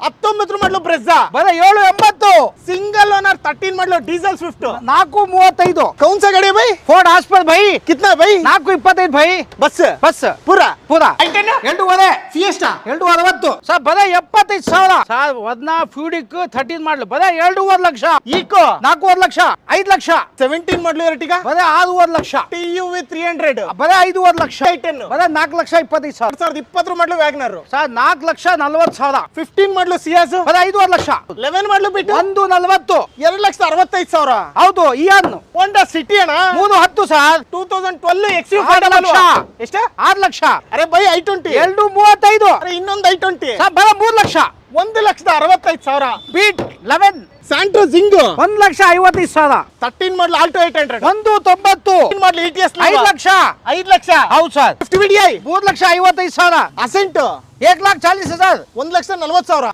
19 ಮಾಡಲು ಬ್ರೆಜ್ಜಾ ಬರ 780 single owner 13 ಮಾಡಲು डीजल स्विफ्ट 435 कौन सा गाड़ी है भाई फोर्ड हास्पर भाई कितना है भाई 425 भाई बस ಬಸ್ पूरा ಪೂರಾ ಐಟೆನ್ ಎಂಟೂವರೆ ಫಿಯೆಸ್ಟಾ 860 ಸರ್ ಬರ 75000 ಸರ್ ವದ್ನಾ ಫ್ಯೂಡಿಕ್ 13 ಮಾಡಲು ಬರ 2.5 ಲಕ್ಷ ಈಕೋ 4.5 ಲಕ್ಷ 5 ಲಕ್ಷ 17 ಮಾಡಲು ಎರ್ಟಿಗಾ ಬರ 6.5 ಲಕ್ಷ TUV 300 ಬರ 5.5 ಲಕ್ಷ ಐಟೆನ್ ಬರ 4 ಲಕ್ಷ 25,000 2020 ಮಾಡಲು ವ್ಯಾಗನರ್ ಸರ್ 4 ಲಕ್ಷ 40,000 15 ಮಾಡಲು ಸಿಯಾಸ್ ಬರ 5.5 ಲಕ್ಷ 11 ಮಾಡಲು ಬಿಟ್ಟು 140 2,65,000 ಹೌದು ಇಯಾನ್ ಹೋಂಡಾ ಸಿಟಿ ಅಣ್ಣ 310 ಸರ್ 2012 XU 6 ಲಕ್ಷ ಎಷ್ಟು 6 ಲಕ್ಷ ಅರೆ ಬೈ i20 235 ಅರೆ ಇನ್ನೊಂದು i20 ಸರ್ ಬರ 3 ಲಕ್ಷ 1,65,000 ಬೀಟ್ 11 ಸ್ಯಾಂಟ್ರೋ ಜಿಂಗ್ 1,55,000 13 ಮಾಡಲು ಆಲ್ಟೋ 800 190 ಮಾಡಲು ETS 5 ಲಕ್ಷ 5 ಲಕ್ಷ ಹೌದು ಸರ್ 50 VDI 3,55,000 ಅಸೆಂಟ್ 1,40,000 1,40,000